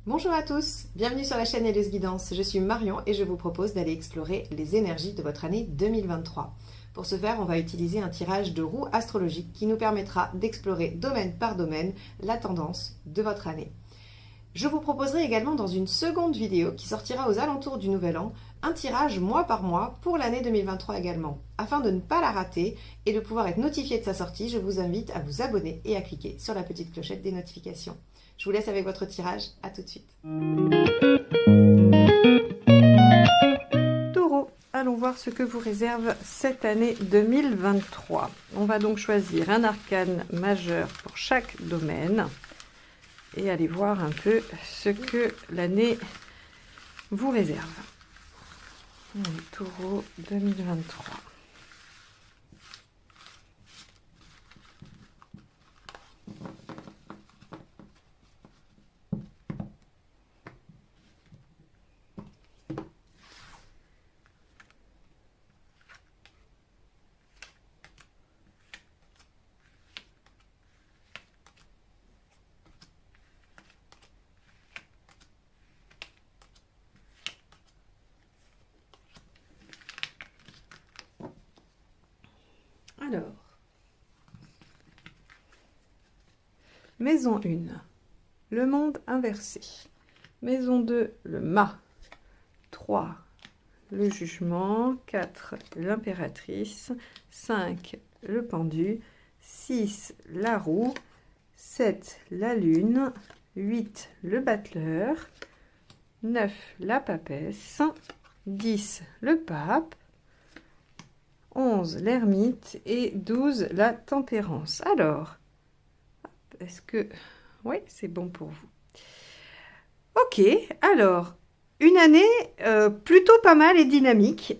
Bonjour à tous, bienvenue sur la chaîne Helleuse Guidance. Je suis Marion et je vous propose d'aller explorer les énergies de votre année 2023. Pour ce faire, on va utiliser un tirage de roue astrologique qui nous permettra d'explorer domaine par domaine la tendance de votre année. Je vous proposerai également dans une seconde vidéo qui sortira aux alentours du Nouvel An un tirage mois par mois pour l'année 2023 également. Afin de ne pas la rater et de pouvoir être notifié de sa sortie, je vous invite à vous abonner et à cliquer sur la petite clochette des notifications. Je vous laisse avec votre tirage, à tout de suite. Taureau, allons voir ce que vous réserve cette année 2023. On va donc choisir un arcane majeur pour chaque domaine et aller voir un peu ce que l'année vous réserve. Taureau 2023. Alors, maison 1, le monde inversé. Maison 2, le mât. 3, le jugement. 4, l'impératrice. 5, le pendu. 6, la roue. 7, la lune. 8, le battleur. 9, la papesse. 10, le pape. 11, l'ermite et 12, la tempérance. Alors, est-ce que... Oui, c'est bon pour vous. Ok, alors, une année plutôt pas mal et dynamique,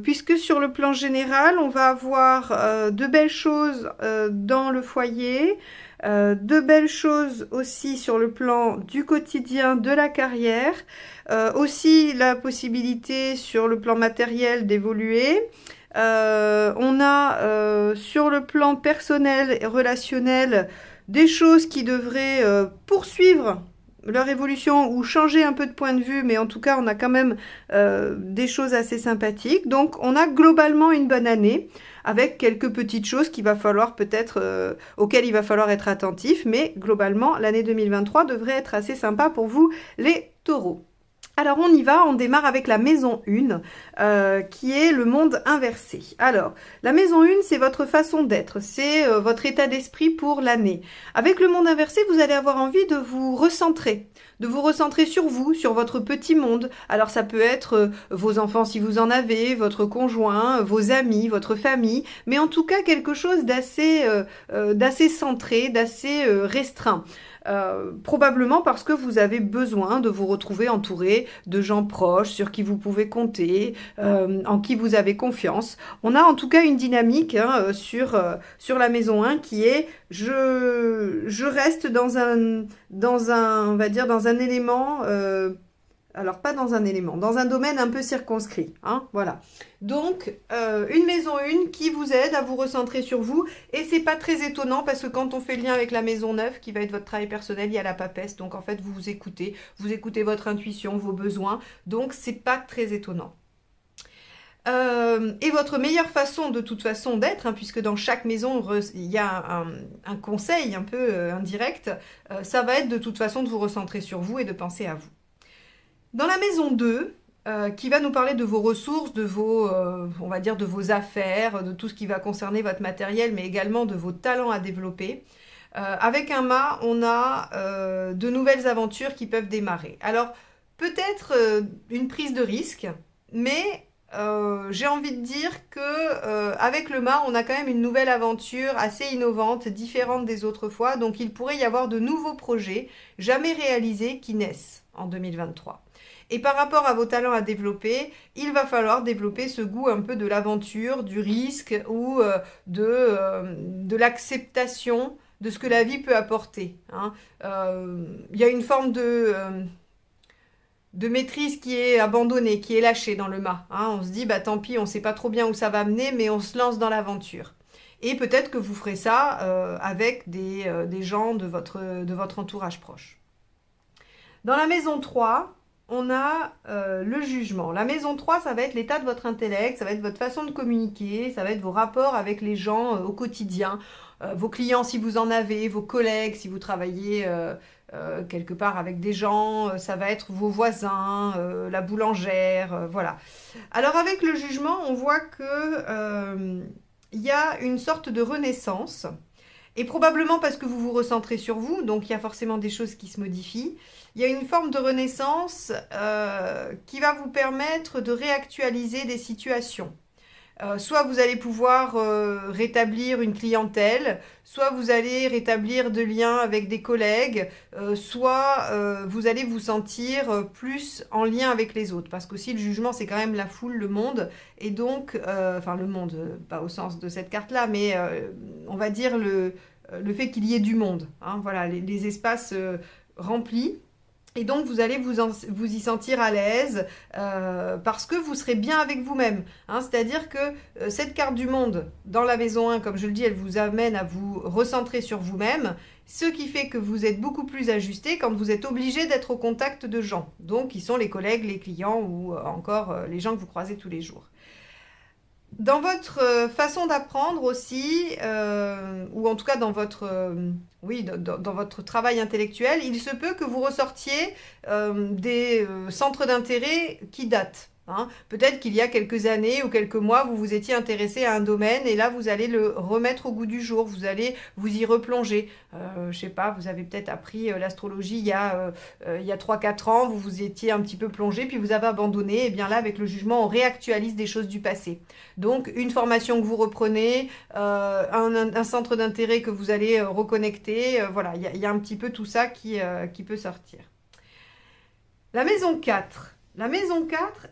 puisque sur le plan général, on va avoir de belles choses dans le foyer, de belles choses aussi sur le plan du quotidien, de la carrière, aussi la possibilité sur le plan matériel d'évoluer. On a sur le plan personnel et relationnel des choses qui devraient poursuivre leur évolution ou changer un peu de point de vue, mais en tout cas on a quand même des choses assez sympathiques. Donc on a globalement une bonne année avec quelques petites choses qu'il va falloir peut-être auxquelles il va falloir être attentif, mais globalement l'année 2023 devrait être assez sympa pour vous les taureaux. Alors on y va, on démarre avec la maison 1, qui est le monde inversé. Alors, la maison 1, c'est votre façon d'être, c'est votre état d'esprit pour l'année. Avec le monde inversé, vous allez avoir envie de vous recentrer sur vous, sur votre petit monde. Alors ça peut être vos enfants si vous en avez, votre conjoint, vos amis, votre famille, mais en tout cas quelque chose d'assez centré, d'assez restreint. Probablement parce que vous avez besoin de vous retrouver entouré de gens proches, sur qui vous pouvez compter, en qui vous avez confiance. On a en tout cas une dynamique sur la maison 1 qui est je reste dans un on va dire dans un élément alors pas dans un élément, dans un domaine un peu circonscrit, hein, voilà. Donc une maison 1 qui vous aide à vous recentrer sur vous, et c'est pas très étonnant parce que quand on fait le lien avec la maison 9 qui va être votre travail personnel, il y a la papesse, donc en fait vous écoutez votre intuition, vos besoins, donc c'est pas très étonnant. Et votre meilleure façon de toute façon d'être, hein, puisque dans chaque maison il y a un conseil un peu indirect, ça va être de toute façon de vous recentrer sur vous et de penser à vous. Dans la maison 2, qui va nous parler de vos ressources, de vos, on va dire de vos affaires, de tout ce qui va concerner votre matériel, mais également de vos talents à développer. Avec un mât, on a de nouvelles aventures qui peuvent démarrer. Alors, peut-être une prise de risque, mais j'ai envie de dire que avec le mât, on a quand même une nouvelle aventure assez innovante, différente des autres fois. Donc, il pourrait y avoir de nouveaux projets jamais réalisés qui naissent en 2023. Et par rapport à vos talents à développer, il va falloir développer ce goût un peu de l'aventure, du risque ou de l'acceptation de ce que la vie peut apporter. Hein. Y a une forme de maîtrise qui est abandonnée, qui est lâchée dans le mât. Hein. On se dit, bah tant pis, on ne sait pas trop bien où ça va mener, mais on se lance dans l'aventure. Et peut-être que vous ferez ça avec des gens de votre entourage proche. Dans la maison 3, on a le jugement. La maison 3, ça va être l'état de votre intellect, ça va être votre façon de communiquer, ça va être vos rapports avec les gens au quotidien, vos clients si vous en avez, vos collègues si vous travaillez quelque part avec des gens, ça va être vos voisins, la boulangère, voilà. Alors avec le jugement, on voit que il y a une sorte de renaissance. Et probablement parce que vous vous recentrez sur vous, donc il y a forcément des choses qui se modifient. Il y a une forme de renaissance qui va vous permettre de réactualiser des situations. Soit vous allez pouvoir rétablir une clientèle, soit vous allez rétablir de liens avec des collègues, soit vous allez vous sentir plus en lien avec les autres. Parce qu'aussi le jugement, c'est quand même la foule, le monde. Et donc, enfin le monde, pas au sens de cette carte-là, mais on va dire le fait qu'il y ait du monde. Hein, voilà, les espaces remplis. Et donc, vous allez vous y sentir à l'aise parce que vous serez bien avec vous-même. Hein, c'est-à-dire que cette carte du monde, dans la maison 1, comme je le dis, elle vous amène à vous recentrer sur vous-même, ce qui fait que vous êtes beaucoup plus ajusté quand vous êtes obligé d'être au contact de gens. Donc, qui sont les collègues, les clients ou encore les gens que vous croisez tous les jours. Dans votre façon d'apprendre aussi, ou en tout cas dans votre, oui, dans votre travail intellectuel, il se peut que vous ressortiez des centres d'intérêt qui datent. Hein. Peut-être qu'il y a quelques années ou quelques mois, vous vous étiez intéressé à un domaine et là, vous allez le remettre au goût du jour, vous allez vous y replonger. Je sais pas, vous avez peut-être appris l'astrologie il y a 3-4 ans, vous vous étiez un petit peu plongé, puis vous avez abandonné. Et bien là, avec le jugement, on réactualise des choses du passé. Donc, une formation que vous reprenez, un centre d'intérêt que vous allez reconnecter, voilà, il y a un petit peu tout ça qui peut sortir. La maison 4. La maison 4,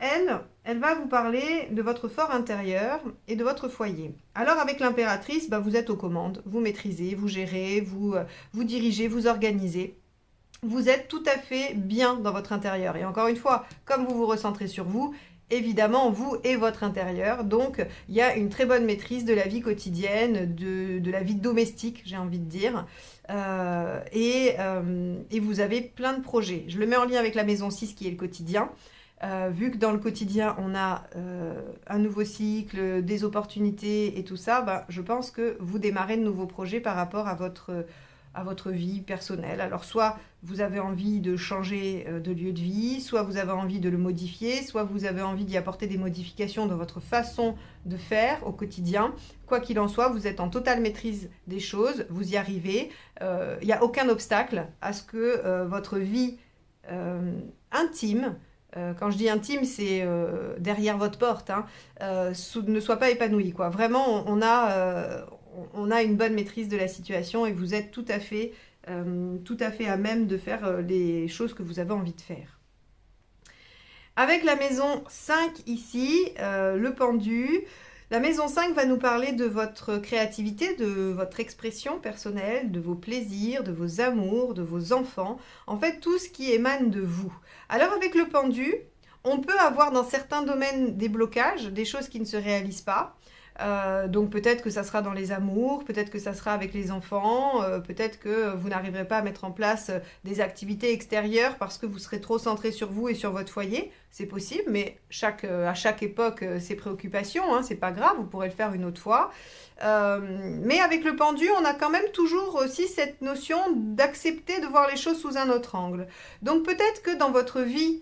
elle va vous parler de votre fort intérieur et de votre foyer. Alors avec l'impératrice, vous êtes aux commandes, vous maîtrisez, vous gérez, vous dirigez, vous organisez. Vous êtes tout à fait bien dans votre intérieur. Et encore une fois, comme vous vous recentrez sur vous, évidemment, vous et votre intérieur. Donc, il y a une très bonne maîtrise de la vie quotidienne, de la vie domestique, j'ai envie de dire. Et vous avez plein de projets. Je le mets en lien avec la maison 6 qui est le quotidien. Vu que dans le quotidien, on a un nouveau cycle, des opportunités et tout ça, je pense que vous démarrez de nouveaux projets par rapport à votre vie personnelle. Alors, soit vous avez envie de changer de lieu de vie, soit vous avez envie de le modifier, soit vous avez envie d'y apporter des modifications dans votre façon de faire au quotidien. Quoi qu'il en soit, vous êtes en totale maîtrise des choses, vous y arrivez. Il n'y a aucun obstacle à ce que votre vie intime, quand je dis intime, c'est derrière votre porte, hein, ne soit pas épanouie, quoi. Vraiment, on a une bonne maîtrise de la situation et vous êtes tout à fait à même de faire les choses que vous avez envie de faire. Avec la maison 5 ici, le pendu, la maison 5 va nous parler de votre créativité, de votre expression personnelle, de vos plaisirs, de vos amours, de vos enfants, en fait tout ce qui émane de vous. Alors avec le pendu, on peut avoir dans certains domaines des blocages, des choses qui ne se réalisent pas. Donc peut-être que ça sera dans les amours, peut-être que ça sera avec les enfants, peut-être que vous n'arriverez pas à mettre en place des activités extérieures parce que vous serez trop centré sur vous et sur votre foyer. C'est possible, mais à chaque époque, ses préoccupations, hein, c'est pas grave, vous pourrez le faire une autre fois. Mais avec le pendu, on a quand même toujours aussi cette notion d'accepter de voir les choses sous un autre angle. Donc peut-être que dans votre vie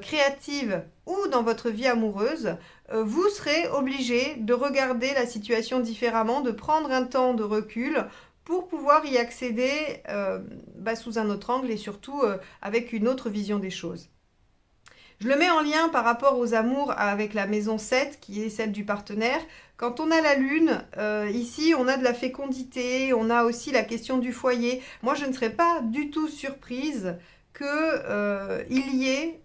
créative ou dans votre vie amoureuse, vous serez obligé de regarder la situation différemment, de prendre un temps de recul pour pouvoir y accéder sous un autre angle et surtout avec une autre vision des choses. Je le mets en lien par rapport aux amours avec la maison 7 qui est celle du partenaire. Quand on a la lune, ici on a de la fécondité, on a aussi la question du foyer. Moi je ne serais pas du tout surprise qu'il y ait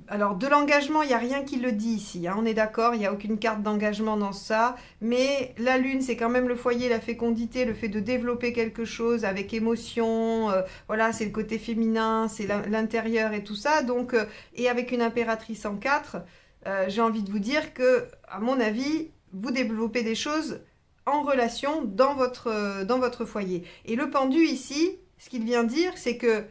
alors, de l'engagement, il n'y a rien qui le dit ici, hein, on est d'accord, il n'y a aucune carte d'engagement dans ça, mais la lune, c'est quand même le foyer, la fécondité, le fait de développer quelque chose avec émotion, voilà, c'est le côté féminin, c'est l'intérieur et tout ça, donc, et avec une impératrice en 4, j'ai envie de vous dire que, à mon avis, vous développez des choses en relation dans votre foyer. Et le pendu ici, ce qu'il vient dire, c'est que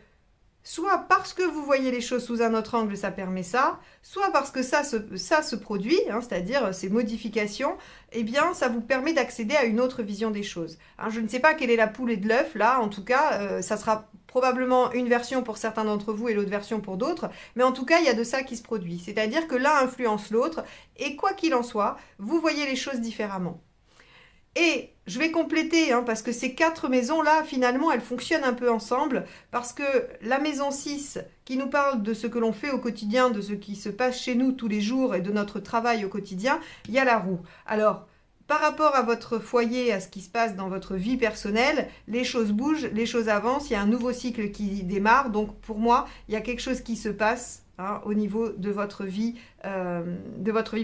soit parce que vous voyez les choses sous un autre angle, ça permet ça, soit parce que ça se produit, hein, c'est-à-dire ces modifications, eh bien, ça vous permet d'accéder à une autre vision des choses. Hein, je ne sais pas quelle est la poule et de l'œuf, là, en tout cas, ça sera probablement une version pour certains d'entre vous et l'autre version pour d'autres, mais en tout cas, il y a de ça qui se produit. C'est-à-dire que l'un influence l'autre, et quoi qu'il en soit, vous voyez les choses différemment. Et je vais compléter, hein, parce que ces 4 maisons-là, finalement, elles fonctionnent un peu ensemble, parce que la maison 6, qui nous parle de ce que l'on fait au quotidien, de ce qui se passe chez nous tous les jours et de notre travail au quotidien, il y a la roue. Alors, par rapport à votre foyer, à ce qui se passe dans votre vie personnelle, les choses bougent, les choses avancent, il y a un nouveau cycle qui démarre, donc pour moi, il y a quelque chose qui se passe, hein, au niveau de votre vie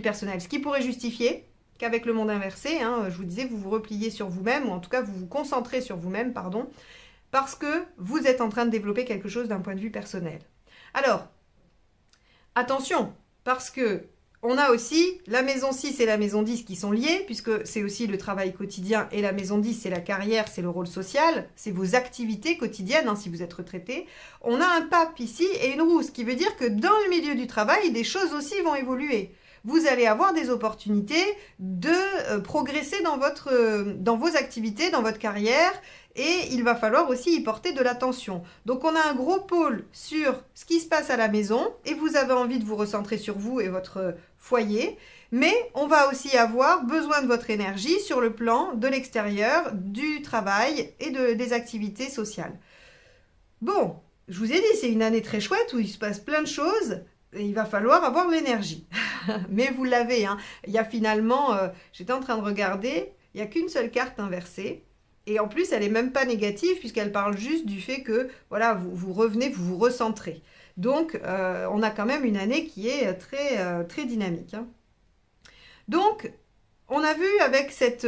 personnelle. Ce qui pourrait justifier qu'avec le monde inversé, hein, je vous disais, vous vous repliez sur vous-même, ou en tout cas vous vous concentrez sur vous-même, pardon, parce que vous êtes en train de développer quelque chose d'un point de vue personnel. Alors, attention, parce que on a aussi la maison 6 et la maison 10 qui sont liées, puisque c'est aussi le travail quotidien, et la maison 10, c'est la carrière, c'est le rôle social, c'est vos activités quotidiennes, hein, si vous êtes retraité. On a un pape ici et une roue, ce qui veut dire que dans le milieu du travail, des choses aussi vont évoluer. Vous allez avoir des opportunités de progresser dans vos activités, dans votre carrière, et il va falloir aussi y porter de l'attention. Donc on a un gros pôle sur ce qui se passe à la maison, et vous avez envie de vous recentrer sur vous et votre foyer, mais on va aussi avoir besoin de votre énergie sur le plan de l'extérieur, du travail et des activités sociales. Bon, je vous ai dit, c'est une année très chouette où il se passe plein de choses, et il va falloir avoir l'énergie. Mais vous l'avez, hein. Il y a finalement, j'étais en train de regarder, il n'y a qu'une seule carte inversée. Et en plus, elle n'est même pas négative puisqu'elle parle juste du fait que voilà, vous revenez, vous vous recentrez. Donc, on a quand même une année qui est très, très dynamique, hein. Donc, on a vu avec cette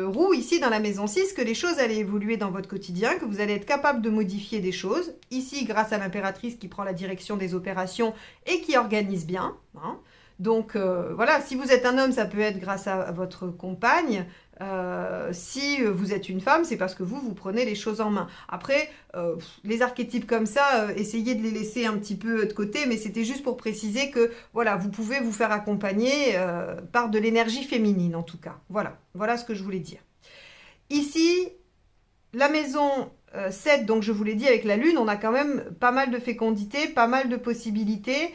roue ici dans la maison 6 que les choses allaient évoluer dans votre quotidien, que vous allez être capable de modifier des choses. Ici, grâce à l'impératrice qui prend la direction des opérations et qui organise bien, hein. Donc voilà, si vous êtes un homme, ça peut être grâce à votre compagne. Si vous êtes une femme, c'est parce que vous prenez les choses en main. Après, les archétypes comme ça, essayez de les laisser un petit peu de côté, mais c'était juste pour préciser que voilà, vous pouvez vous faire accompagner par de l'énergie féminine en tout cas. Voilà ce que je voulais dire. Ici, la maison 7, donc je vous l'ai dit, avec la lune, on a quand même pas mal de fécondité, pas mal de possibilités.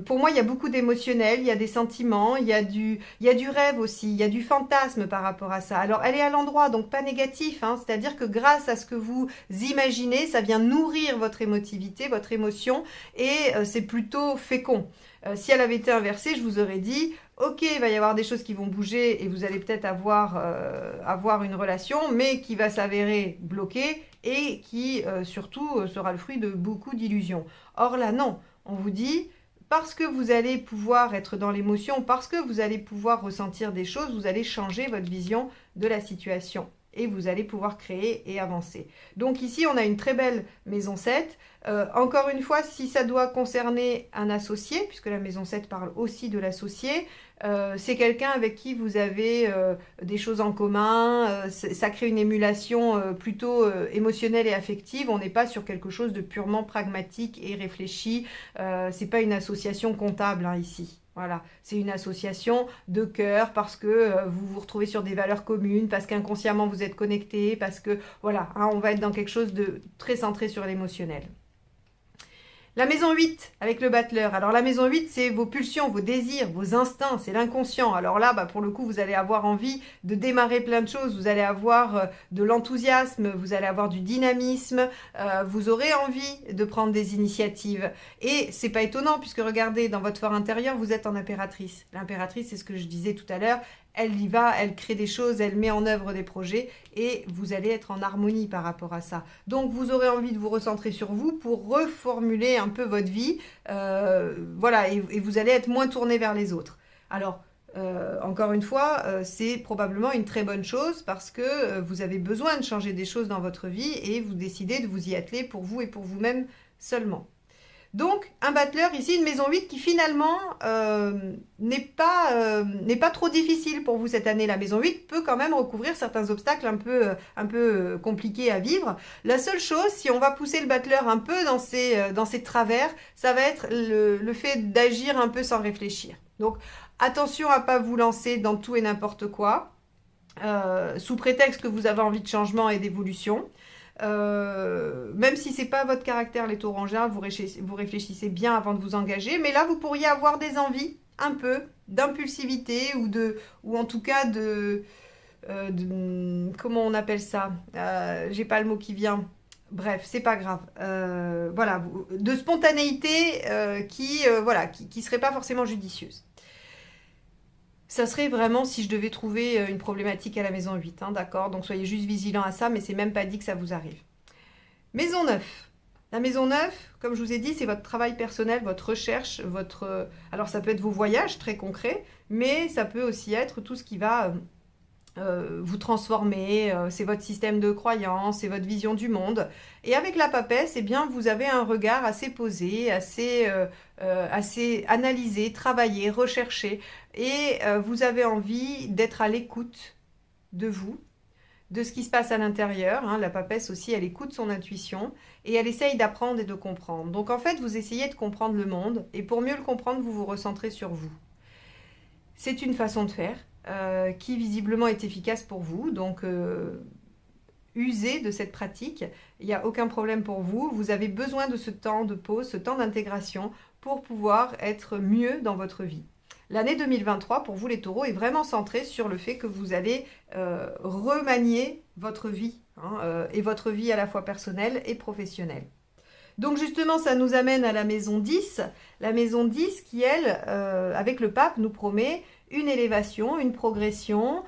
Pour moi, il y a beaucoup d'émotionnel, il y a des sentiments, il y a du rêve aussi, il y a du fantasme par rapport à ça. Alors, elle est à l'endroit, donc pas négatif, hein, c'est-à-dire que grâce à ce que vous imaginez, ça vient nourrir votre émotivité, votre émotion, et c'est plutôt fécond. Si elle avait été inversée, je vous aurais dit, ok, il va y avoir des choses qui vont bouger et vous allez peut-être avoir une relation, mais qui va s'avérer bloquée et qui surtout sera le fruit de beaucoup d'illusions. Or là, non, on vous dit, parce que vous allez pouvoir être dans l'émotion, parce que vous allez pouvoir ressentir des choses, vous allez changer votre vision de la situation. Et vous allez pouvoir créer et avancer. Donc ici, on a une très belle maison 7. Encore une fois, si ça doit concerner un associé, puisque la maison 7 parle aussi de l'associé, c'est quelqu'un avec qui vous avez des choses en commun, ça crée une émulation plutôt émotionnelle et affective. On n'est pas sur quelque chose de purement pragmatique et réfléchi. C'est pas une association comptable, hein, ici. Voilà, c'est une association de cœur parce que vous vous retrouvez sur des valeurs communes, parce qu'inconsciemment vous êtes connectés, parce que voilà, hein, on va être dans quelque chose de très centré sur l'émotionnel. La maison 8 avec le battleur. Alors la maison 8, c'est vos pulsions, vos désirs, vos instincts, c'est l'inconscient. Alors là, pour le coup, vous allez avoir envie de démarrer plein de choses, vous allez avoir de l'enthousiasme, vous allez avoir du dynamisme, vous aurez envie de prendre des initiatives. Et c'est pas étonnant puisque regardez, dans votre fort intérieur, vous êtes en impératrice. L'impératrice, c'est ce que je disais tout à l'heure, elle y va, elle crée des choses, elle met en œuvre des projets et vous allez être en harmonie par rapport à ça. Donc vous aurez envie de vous recentrer sur vous pour reformuler un peu votre vie, voilà, et vous allez être moins tourné vers les autres. Alors, encore une fois, c'est probablement une très bonne chose parce que vous avez besoin de changer des choses dans votre vie et vous décidez de vous y atteler pour vous et pour vous-même seulement. Donc, un battleur ici, une maison 8 qui finalement n'est pas trop difficile pour vous cette année. La maison 8 peut quand même recouvrir certains obstacles un peu compliqués à vivre. La seule chose, si on va pousser le battleur un peu dans ses travers, ça va être le fait d'agir un peu sans réfléchir. Donc, attention à ne pas vous lancer dans tout et n'importe quoi, sous prétexte que vous avez envie de changement et d'évolution. Même si c'est pas votre caractère, les taureaux en général, vous réfléchissez bien avant de vous engager, mais là vous pourriez avoir des envies un peu d'impulsivité ou en tout cas comment on appelle ça, j'ai pas le mot qui vient. Bref, c'est pas grave. Voilà, de spontanéité qui serait pas forcément judicieuse. Ça serait vraiment si je devais trouver une problématique à la maison 8, hein, d'accord? Donc soyez juste vigilants à ça, mais c'est même pas dit que ça vous arrive. Maison 9. La maison 9, comme je vous ai dit, c'est votre travail personnel, votre recherche, alors ça peut être vos voyages très concrets, mais ça peut aussi être tout ce qui va vous transformer, c'est votre système de croyance, c'est votre vision du monde. Et avec la papesse, eh bien, vous avez un regard assez posé, assez analysé, travaillé, recherché, et vous avez envie d'être à l'écoute de vous, de ce qui se passe à l'intérieur. Hein. La papesse aussi, elle écoute son intuition et elle essaye d'apprendre et de comprendre. Donc en fait, vous essayez de comprendre le monde, et pour mieux le comprendre, vous vous recentrez sur vous. C'est une façon de faire qui visiblement est efficace pour vous. Donc, usez de cette pratique. Il n'y a aucun problème pour vous. Vous avez besoin de ce temps de pause, ce temps d'intégration pour pouvoir être mieux dans votre vie. L'année 2023, pour vous les taureaux, est vraiment centrée sur le fait que vous allez remanier votre vie, hein, et votre vie à la fois personnelle et professionnelle. Donc justement, ça nous amène à la maison 10. La maison 10 qui, elle, avec le pape, nous promet une élévation, une progression,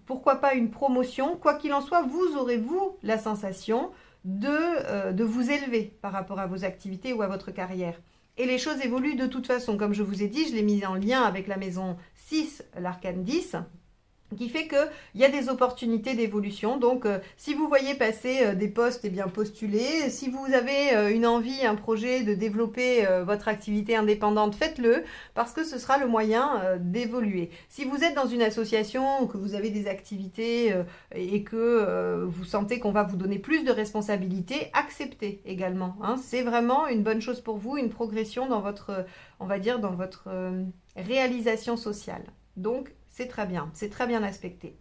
pourquoi pas une promotion. Quoi qu'il en soit, vous aurez, vous, la sensation de vous élever par rapport à vos activités ou à votre carrière. Et les choses évoluent de toute façon. Comme je vous ai dit, je l'ai mis en lien avec la maison 6, l'arcane 10, qui fait qu'il y a des opportunités d'évolution. Donc, si vous voyez passer des postes, eh bien postulez. Si vous avez une envie, un projet de développer votre activité indépendante, faites-le, parce que ce sera le moyen d'évoluer. Si vous êtes dans une association ou que vous avez des activités et que vous sentez qu'on va vous donner plus de responsabilités, acceptez également. Hein. C'est vraiment une bonne chose pour vous, une progression dans votre, on va dire, dans votre réalisation sociale. Donc, c'est très bien aspecté.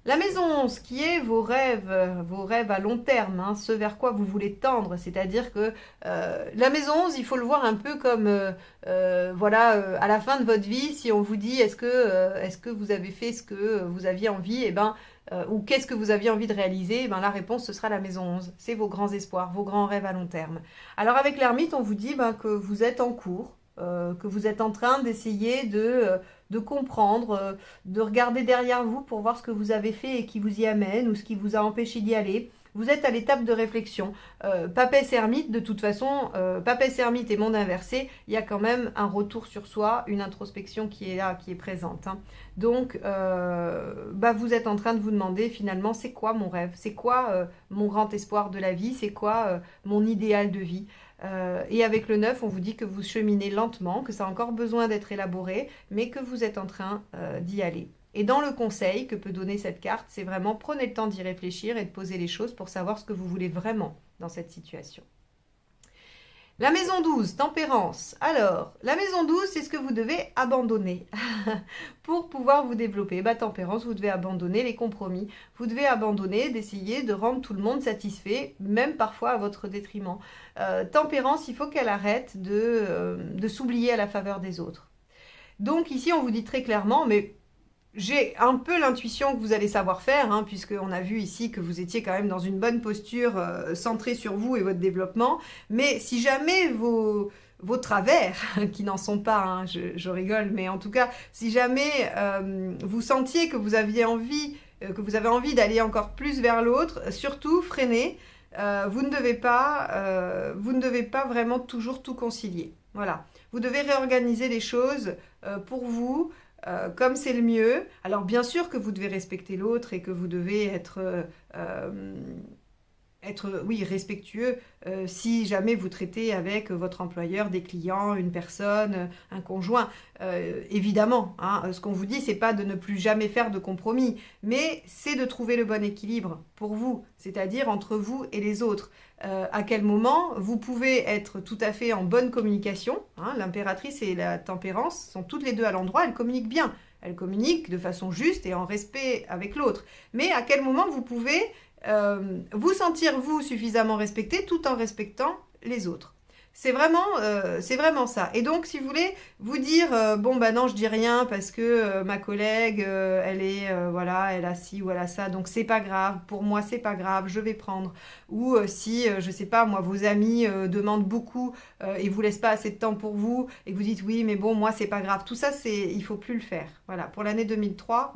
La maison 11, qui est vos rêves à long terme, hein, ce vers quoi vous voulez tendre, c'est-à-dire que la maison 11, il faut le voir un peu comme, à la fin de votre vie, si on vous dit est-ce que vous avez fait ce que vous aviez envie, ou qu'est-ce que vous aviez envie de réaliser, la réponse, ce sera la maison 11. C'est vos grands espoirs, vos grands rêves à long terme. Alors avec l'ermite, on vous dit que vous êtes en cours, que vous êtes en train d'essayer de comprendre, de regarder derrière vous pour voir ce que vous avez fait et qui vous y amène ou ce qui vous a empêché d'y aller. Vous êtes à l'étape de réflexion. Papesse ermite, de toute façon, papesse ermite et monde inversé, il y a quand même un retour sur soi, une introspection qui est là, qui est présente. Hein. Donc, vous êtes en train de vous demander finalement, c'est quoi mon rêve? C'est quoi mon grand espoir de la vie? C'est quoi mon idéal de vie? Et avec le 9, on vous dit que vous cheminez lentement, que ça a encore besoin d'être élaboré, mais que vous êtes en train d'y aller. Et dans le conseil que peut donner cette carte, c'est vraiment prenez le temps d'y réfléchir et de poser les choses pour savoir ce que vous voulez vraiment dans cette situation. La maison 12, tempérance. Alors, la maison 12, c'est ce que vous devez abandonner pour pouvoir vous développer. Tempérance, vous devez abandonner les compromis. Vous devez abandonner d'essayer de rendre tout le monde satisfait, même parfois à votre détriment. Tempérance, il faut qu'elle arrête de s'oublier à la faveur des autres. Donc ici, on vous dit très clairement, mais j'ai un peu l'intuition que vous allez savoir faire, hein, puisqu'on a vu ici que vous étiez quand même dans une bonne posture centrée sur vous et votre développement. Mais si jamais vos travers, qui n'en sont pas, hein, je rigole, mais en tout cas, si jamais vous sentiez que vous avez envie d'aller encore plus vers l'autre, surtout freinez. Vous ne devez pas vraiment toujours tout concilier. Voilà. Vous devez réorganiser les choses pour vous, comme c'est le mieux. Alors bien sûr que vous devez respecter l'autre et que vous devez être être, oui, respectueux si jamais vous traitez avec votre employeur, des clients, une personne, un conjoint. Évidemment, hein, ce qu'on vous dit, c'est pas de ne plus jamais faire de compromis, mais c'est de trouver le bon équilibre pour vous, c'est-à-dire entre vous et les autres. À quel moment vous pouvez être tout à fait en bonne communication, hein, l'impératrice et la tempérance sont toutes les deux à l'endroit, elles communiquent bien. Elles communiquent de façon juste et en respect avec l'autre. Mais à quel moment vous pouvez vous sentir, vous, suffisamment respecté tout en respectant les autres. C'est vraiment ça. Et donc, si vous voulez vous dire, bon, bah non, je dis rien parce que ma collègue, elle est, voilà, elle a ci ou elle a ça, donc c'est pas grave. Pour moi, c'est pas grave, je vais prendre. Ou si, je sais pas, moi, vos amis demandent beaucoup et vous laissent pas assez de temps pour vous et que vous dites, oui, mais bon, moi, c'est pas grave. Tout ça, il faut plus le faire. Voilà. Pour l'année 2023,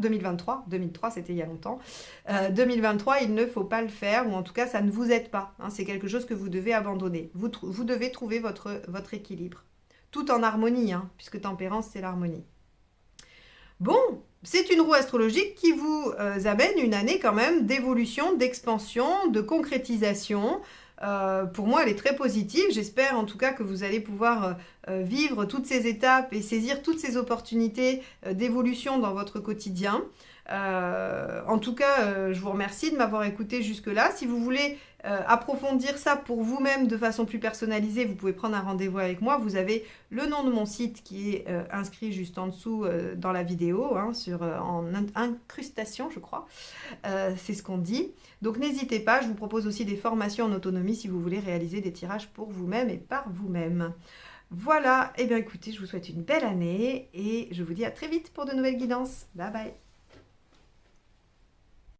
c'était il y a longtemps. 2023, il ne faut pas le faire, ou en tout cas, ça ne vous aide pas. Hein, c'est quelque chose que vous devez abandonner. Vous devez trouver votre équilibre. Tout en harmonie, hein, puisque tempérance, c'est l'harmonie. Bon, c'est une roue astrologique qui vous amène une année quand même d'évolution, d'expansion, de concrétisation. Pour moi, elle est très positive. J'espère en tout cas que vous allez pouvoir vivre toutes ces étapes et saisir toutes ces opportunités d'évolution dans votre quotidien. En tout cas, je vous remercie de m'avoir écouté jusque-là. Si vous voulez approfondir ça pour vous-même de façon plus personnalisée, vous pouvez prendre un rendez-vous avec moi. Vous avez le nom de mon site qui est inscrit juste en dessous dans la vidéo, hein, en incrustation, je crois. C'est ce qu'on dit. Donc n'hésitez pas, je vous propose aussi des formations en autonomie si vous voulez réaliser des tirages pour vous-même et par vous-même. Voilà, et bien écoutez, je vous souhaite une belle année et je vous dis à très vite pour de nouvelles guidances. Bye bye.